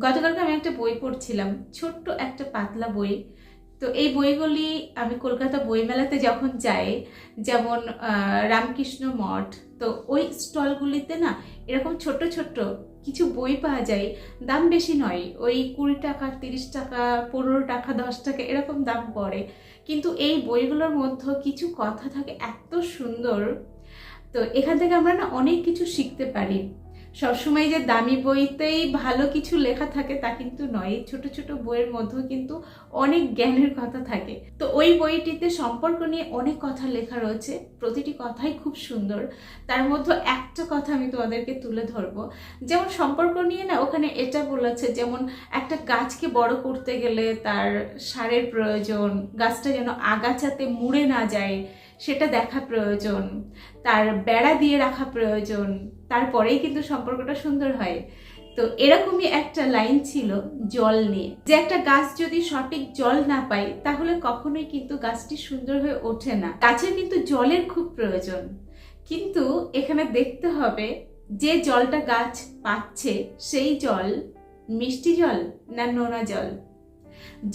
গতকালকে আমি একটা বই পড়ছিলাম, ছোট্ট একটা পাতলা বই। তো এই বইগুলি আমি কলকাতা বইমেলাতে যখন যাই, যেমন রামকৃষ্ণ মঠ, তো ওই স্টলগুলিতে না এরকম ছোট্ট ছোট্ট কিছু বই পাওয়া যায়। দাম বেশি নয়, ওই 20 টাকা, 30 টাকা, 15 টাকা, 10 টাকা এরকম দাম পড়ে। কিন্তু এই বইগুলোর মধ্যে কিছু কথা থাকে এত সুন্দর। তো এখান থেকে আমরা না অনেক কিছু শিখতে পারি। সবসময় যে দামি বইতেই ভালো কিছু লেখা থাকে তা কিন্তু নয়, ছোট ছোট বইয়ের মধ্যেও কিন্তু অনেক জ্ঞানের কথা থাকে। তো ওই বইটিতে সম্পর্ক নিয়ে অনেক কথা লেখা রয়েছে, প্রতিটি কথাই খুব সুন্দর। তার মধ্যে একটা কথা আমি তোমাদেরকে তুলে ধরবো। যেমন সম্পর্ক নিয়ে না ওখানে এটা বলেছে, যেমন একটা গাছকে বড় করতে গেলে তার সারের প্রয়োজন, গাছটা যেন আগাছাতে মুড়ে না যায় সেটা দেখা প্রয়োজন, তার বেড়া দিয়ে রাখা প্রয়োজন, তারপরেই কিন্তু সম্পর্কটা সুন্দর হয়। তো এরকমই একটা লাইন ছিল জল নিয়ে, যে একটা গাছ যদি সঠিক জল না পায় তাহলে কখনোই কিন্তু গাছটি সুন্দর হয়ে ওঠে না। গাছের কিন্তু জলের খুব প্রয়োজন, কিন্তু এখানে দেখতে হবে যে জলটা গাছ পাচ্ছে সেই জল মিষ্টি জল না নোনা জল।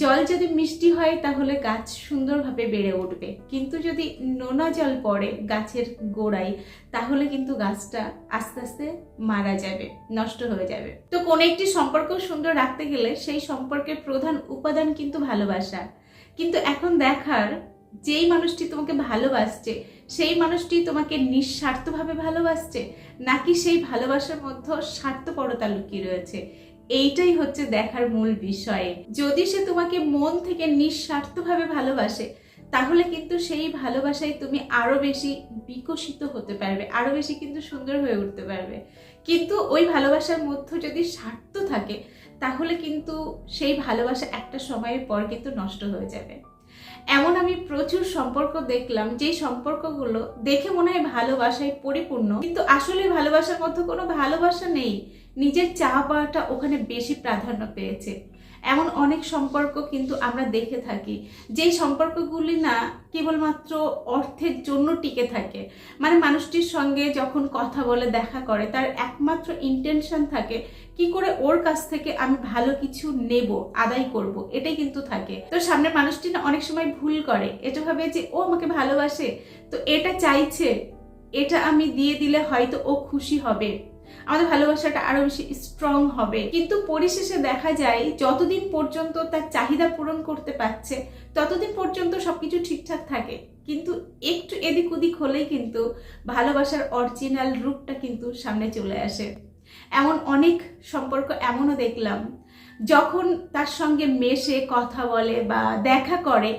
জল যদি মিষ্টি হয় তাহলে গাছ সুন্দরভাবে বেড়ে উঠবে, কিন্তু যদি নোনা জল পড়ে গাছের গোড়ায় তাহলে কিন্তু গাছটা আস্তে আস্তে মারা যাবে, নষ্ট হয়ে যাবে। তো কোন একটি সম্পর্ক সুন্দর রাখতে গেলে সেই সম্পর্কের প্রধান উপাদান কিন্তু ভালোবাসা। কিন্তু এখন দেখার, যেই মানুষটি তোমাকে ভালোবাসছে সেই মানুষটি তোমাকে নিঃস্বার্থভাবে ভালোবাসছে, নাকি সেই ভালোবাসার মধ্যে স্বার্থপরতা লুকিয়ে রয়েছে, এইটাই হচ্ছে দেখার মূল বিষয়। যদি সে তোমাকে মন থেকে নিঃস্বার্থভাবে ভালোবাসে তাহলে কিন্তু সেই ভালোবাসায় তুমি আরো বেশি বিকশিত হতে পারবে, আরো বেশি কিন্তু সুন্দর হয়ে উঠতে পারবে। কিন্তু ওই ভালোবাসার মধ্যে যদি স্বার্থ থাকে তাহলে কিন্তু সেই ভালোবাসা একটা সময়ের পর কিন্তু নষ্ট হয়ে যাবে। এমন আমি প্রচুর সম্পর্ক দেখলাম, যেই সম্পর্কগুলো দেখে মনে হয় ভালোবাসায় পরিপূর্ণ, কিন্তু আসলে ভালোবাসার মধ্যে কোনো ভালোবাসা নেই, নিজের চাওয়া পাওয়াটা ওখানে বেশি প্রাধান্য পেয়েছে। এমন অনেক সম্পর্ক কিন্তু আমরা দেখে থাকি, যেই সম্পর্কগুলি না কেবলমাত্র অর্থের জন্য টিকে থাকে। মানে মানুষটির সঙ্গে যখন কথা বলে, দেখা করে, তার একমাত্র ইন্টেনশন থাকে কি করে ওর কাছ থেকে আমি ভালো কিছু নেব, আদায় করব, এটাই কিন্তু থাকে। তো সামনের মানুষটি না অনেক সময় ভুল করে, এটা ভাবে যে ও আমাকে ভালোবাসে, তো এটা চাইছে, এটা আমি দিয়ে দিলে হয়তো ও খুশি হবে, আমাদের ভালোবাসাটা আরো বেশি স্ট্রং হবে। কিন্তু পরিশেষে দেখা যায় যতদিন পর্যন্ত তার চাহিদা পূরণ করতে পারছে ততদিন পর্যন্ত সবকিছু ঠিকঠাক থাকে, কিন্তু একটু এদিক ওদিক হলেই কিন্তু ভালোবাসার অরিজিনাল রূপটা কিন্তু সামনে চলে আসে। এমন অনেক সম্পর্ক এমনও দেখলাম, যখন তার সঙ্গে মেশে, কথা বলে বা দেখা করে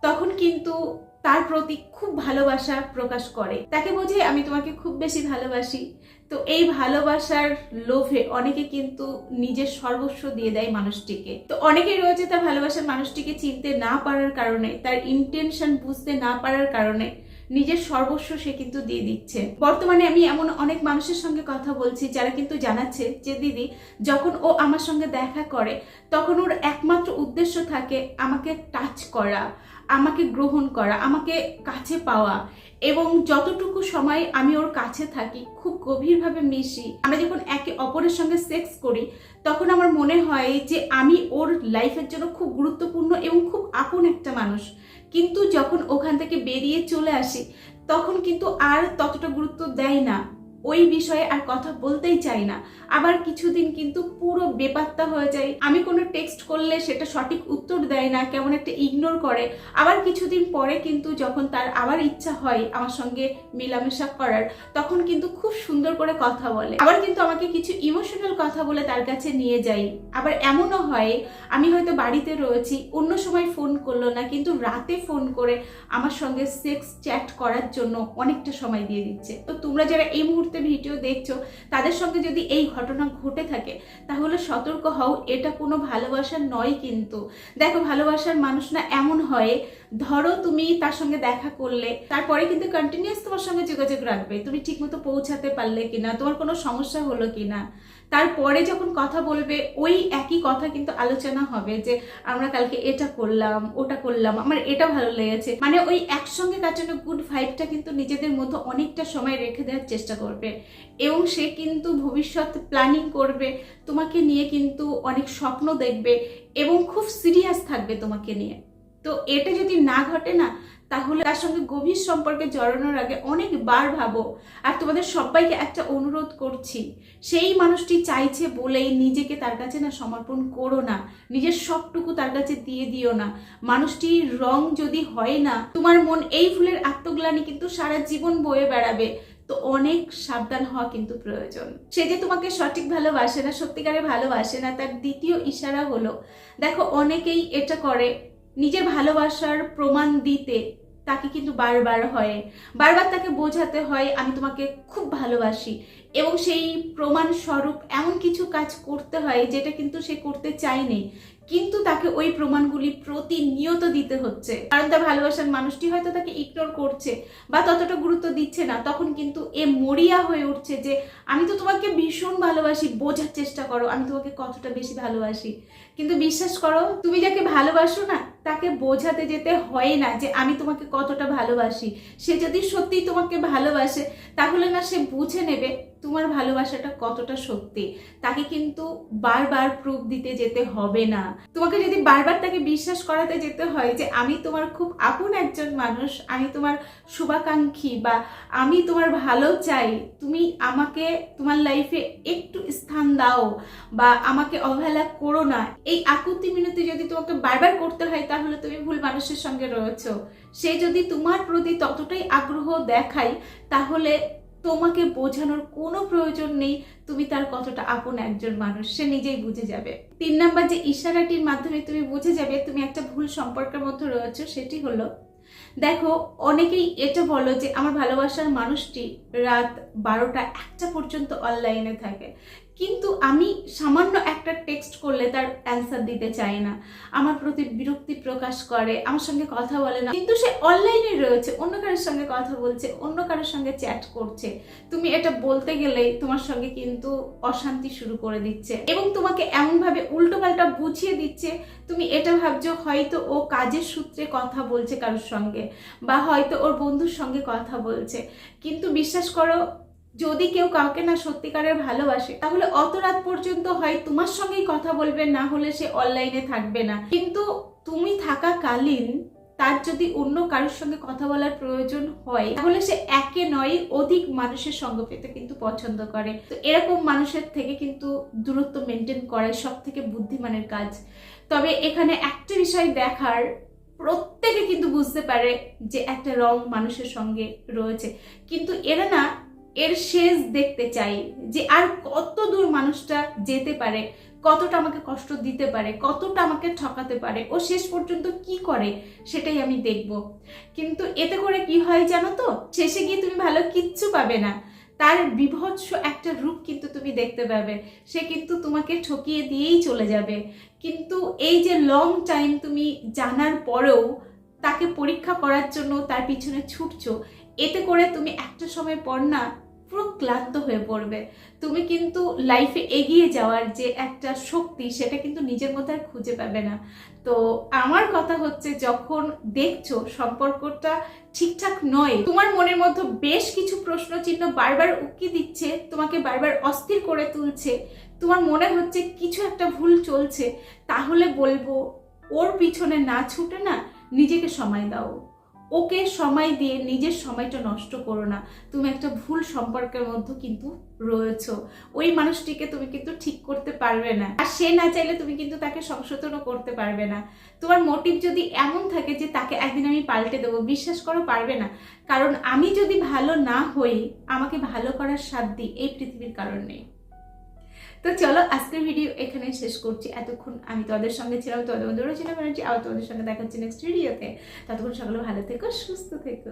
তখন কিন্তু তার প্রতি খুব ভালোবাসা প্রকাশ করে, তাকে বোঝে আমি তোমাকে খুব বেশি ভালোবাসি। তো এই ভালোবাসার লোভে অনেকে কিন্তু নিজের সর্বস্ব দিয়ে দেয় মানুষটিকে। তো অনেকেই রয়েছে তার ভালোবাসার মানুষটিকে চিনতে না পারার কারণে, তার ইন্টেনশন বুঝতে না পারার কারণে নিজের সর্বস্ব সে কিন্তু দিয়ে দিচ্ছে। বর্তমানে আমি এমন অনেক মানুষের সঙ্গে কথা বলছি যারা কিন্তু জানাচ্ছে যে দিদি, যখন ও আমার সঙ্গে দেখা করে তখন ওর একমাত্র উদ্দেশ্য থাকে আমাকে টাচ করা, আমাকে গ্রহণ করা, আমাকে কাছে পাওয়া, এবং যতটুকু সময় আমি ওর কাছে থাকি, খুব গভীরভাবে মিশি, আমরা যখন একে অপরের সঙ্গে সেক্স করি তখন আমার মনে হয় যে আমি ওর লাইফের জন্য খুব গুরুত্বপূর্ণ এবং খুব আপন একটা মানুষ। কিন্তু যখন ওখান থেকে বেরিয়ে চলে আসি তখন কিন্তু আর ততটা গুরুত্ব দেয় না, ওই বিষয়ে আর কথা বলতেই চাই না। আবার কিছুদিন কিন্তু পুরো বেপাত্তা হয়ে যায়, আমি কোনো টেক্সট করলে সেটা সঠিক উত্তর দেয় না, কেমন একটা ইগনোর করে। আবার কিছুদিন পরে কিন্তু যখন তার আবার ইচ্ছা হয় আমার সঙ্গে মেলামেশা করার, তখন কিন্তু খুব সুন্দর করে কথা বলে, আবার কিন্তু আমাকে কিছু ইমোশনাল কথা বলে তার কাছে নিয়ে যাই। আবার এমনও হয় আমি হয়তো বাড়িতে রয়েছি, অন্য সময় ফোন করলো না, কিন্তু রাতে ফোন করে আমার সঙ্গে সেক্স চ্যাট করার জন্য অনেকটা সময় দিয়ে দিচ্ছে। তো তোমরা যারা এই মুহূর্তে ভিডিও দেখছো তাদের সঙ্গে যদি এই ঘটনা ঘটে থাকে তাহলে সতর্ক হও, এটা কোনো ভালোবাসা নয়। কিন্তু দেখো, ভালোবাসার মানুষ না এমন হয়, ধরো তুমি তার সঙ্গে দেখা করলে, তারপরে কিন্তু কন্টিনিউয়াস তোমার সঙ্গে যোগাযোগ রাখবে, তুমি ঠিকমতো পৌঁছাতে পারলে কিনা, তোমার কোনো সমস্যা হলো কিনা, তারপরে যখন কথা বলবে ওই একই কথা কিন্তু আলোচনা হবে যে আমরা কালকে এটা করলাম, ওটা করলাম, আমার এটা ভালো লেগেছে। মানে ওই একসঙ্গে কাটানো গুড ভাইবটা কিন্তু নিজেদের মধ্যে অনেকটা সময় রেখে দেওয়ার চেষ্টা করবে এবং সে কিন্তু ভবিষ্যৎ প্ল্যানিং করবে, তোমাকে নিয়ে কিন্তু অনেক স্বপ্ন দেখবে এবং খুব সিরিয়াস থাকবে তোমাকে নিয়ে। তো এটা যদি না ঘটে না, তাহলে তার সঙ্গে গভীর সম্পর্কে জড়ানোর আগে অনেকবার ভাবো। আর তোমাদের সবাইকে একটা অনুরোধ করছি, সেই মানুষটি চাইছে বলেই নিজেকে তার কাছে না সমর্পণ করো না, নিজের সবটুকু তার কাছে দিয়ে দিও না। মানুষটির রং যদি হয় না, তোমার মন এই ফুলের আত্মগ্লানি কিন্তু সারা জীবন বয়ে বেড়াবে। তো অনেক সাবধান হওয়া কিন্তু প্রয়োজন। সে যে তোমাকে সঠিক ভালোবাসে না, সত্যিকারে ভালোবাসে না, তার দ্বিতীয় ইশারা হলো, দেখো অনেকেই এটা করে নিজের ভালোবাসার প্রমাণ দিতে তাকে কিন্তু বারবার তাকে বোঝাতে হয় আমি তোমাকে খুব ভালোবাসি, এবং সেই প্রমাণ স্বরূপ এমন কিছু কাজ করতে হয় যেটা কিন্তু সে করতে চায়নি, কিন্তু তাকে ওই প্রমাণগুলি প্রতিনিয়ত দিতে হচ্ছে। কারণ তার ভালোবাসার মানুষটি হয়তো তাকে ইগনোর করছে বা ততটা গুরুত্ব দিচ্ছে না। তখন কিন্তু এ মরিয়া হয়ে উঠছে যে আমি তো তোমাকে ভীষণ ভালোবাসি, বোঝার চেষ্টা করো আমি তোমাকে কতটা বেশি ভালোবাসি। কিন্তু বিশ্বাস করো, তুমি যাকে ভালোবাসো না তাকে বোঝাতে যেতে হয় না যে আমি তোমাকে কতটা ভালোবাসি। সে যদি সত্যি তোমাকে ভালোবাসে তাহলে না সে বুঝে নেবে তোমার ভালোবাসাটা কতটা সত্যি। তাকে কিন্তু বারবার প্রুফ দিতে যেতে হবে না। তোমাকে যদি বারবার তাকে বিশ্বাস করাতে যেতে হয় যে আমি তোমার খুব আপন একজন মানুষ, আমি তোমার শুভাকাঙ্ক্ষী বা আমি তোমার ভালো চাই, তুমি আমাকে তোমার লাইফে একটু স্থান দাও বা আমাকে অবহেলা করো না, এই আকুতি মিনতি যদি তোমাকে বারবার করতে হয় তাহলে তুমি ভুল মানুষের সঙ্গে রয়েছো। সে যদি তোমার প্রতি ততটাই আগ্রহ দেখায় তাহলে তোমাকে বোঝানোর কোনো প্রয়োজন নেই তুমি তার কতটা আপন একজন মানুষ, সে নিজেই বুঝে যাবে। 3 নাম্বার যে ইশারাটির মাধ্যমে তুমি বুঝে যাবে তুমি একটা ভুল সম্পর্কের মধ্যে রয়েছো, সেটি হলো, দেখো অনেকেই এটা বলো যে আমার ভালোবাসার মানুষটি রাত 12টা 1টা পর্যন্ত অনলাইনে থাকে, কিন্তু আমি সামান্য একটা টেক্সট করলে তার অ্যান্সার দিতে চাই না, আমার প্রতি বিরক্তি প্রকাশ করে, আমার সঙ্গে কথা বলে না, কিন্তু সে অনলাইনে রয়েছে, অন্য কারোর সঙ্গে কথা বলছে, অন্য কারোর সঙ্গে চ্যাট করছে। তুমি এটা বলতে গেলেই তোমার সঙ্গে কিন্তু অশান্তি শুরু করে দিচ্ছে এবং তোমাকে এমনভাবে উল্টোপাল্টা বুঝিয়ে দিচ্ছে, তুমি এটা ভাবছো হয়তো ও কাজের সূত্রে কথা বলছে কারোর সঙ্গে বা হয়তো ওর বন্ধুর সঙ্গে কথা বলছে। কিন্তু বিশ্বাস করো, যদি কেউ কাউকে না সত্যিকারের ভালোবাসে তাহলে অত রাত পর্যন্ত হয় তোমার সঙ্গেই কথা বলবে, না হলে সে অনলাইনে থাকবে না। কিন্তু তুমি থাকাকালীন তার যদি অন্য কারোর সঙ্গে কথা বলার প্রয়োজন হয় তাহলে সে একে নয় অধিক মানুষের সঙ্গ পেতে কিন্তু পছন্দ করে। তো এরকম মানুষের থেকে কিন্তু দূরত্ব মেনটেন করাই সব থেকে বুদ্ধিমানের কাজ। তবে এখানে একটা বিষয় দেখার, প্রত্যেকে কিন্তু বুঝতে পারে যে একটা রং মানুষের সঙ্গে রয়েছে, কিন্তু এরা না এর শেষ দেখতে চাই যে আর কত দূর মানুষটা যেতে পারে, কতটা আমাকে কষ্ট দিতে পারে, কতটা আমাকে ঠকাতে পারে, ও শেষ পর্যন্ত কি করে সেটাই আমি দেখব। কিন্তু এতে করে কি হয় জানো তো, শেষে গিয়ে তুমি ভালো কিচ্ছু পাবে না, তার বিভৎস একটা রূপ কিন্তু তুমি দেখতে পাবে। সে কিন্তু তোমাকে ঠকিয়ে দিয়েই চলে যাবে। কিন্তু এই যে লং টাইম তুমি জানার পরেও তাকে পরীক্ষা করার জন্য তার পিছনে ছুটছো, এতে করে তুমি একটা সময় পর না পুরো ক্লান্ত হয়ে পড়বে। তুমি কিন্তু লাইফে এগিয়ে যাওয়ার যে একটা শক্তি সেটা কিন্তু নিজের মধ্যে আর খুঁজে পাবে না। তো আমার কথা হচ্ছে, যখন দেখছো সম্পর্কটা ঠিকঠাক নয়, তোমার মনের মধ্যে বেশ কিছু প্রশ্ন চিহ্ন বারবার উকি দিচ্ছে, তোমাকে বারবার অস্থির করে তুলছে, তোমার মনে হচ্ছে কিছু একটা ভুল চলছে, তাহলে বলবো ওর পিছনে না ছুটে না নিজেকে সময় দাও। ওকে সময় দিয়ে নিজের সময়টা নষ্ট করো না। তুমি একটা ভুল সম্পর্কের মধ্যে কিন্তু রয়েছো, ওই মানুষটিকে তুমি কিন্তু ঠিক করতে পারবে না, আর সে না চাইলে তুমি কিন্তু তাকে সংশোধনও করতে পারবে না। তোমার মোটিভ যদি এমন থাকে যে তাকে একদিন আমি পাল্টে দেবো, বিশ্বাস করো পারবে না। কারণ আমি যদি ভালো না হই, আমাকে ভালো করার সাধ্য এই পৃথিবীর কারণ নেই। তো চলো আজকের ভিডিও এখানে শেষ করছি। এতক্ষণ আমি তোমাদের সঙ্গে ছিলাম, তোমাদের বন্ধুরা ছিলাম, আবার তোমাদের সঙ্গে দেখা হচ্ছে নেক্সট ভিডিওতে। ততক্ষণ সকলে ভালো থেকো, সুস্থ থেকো।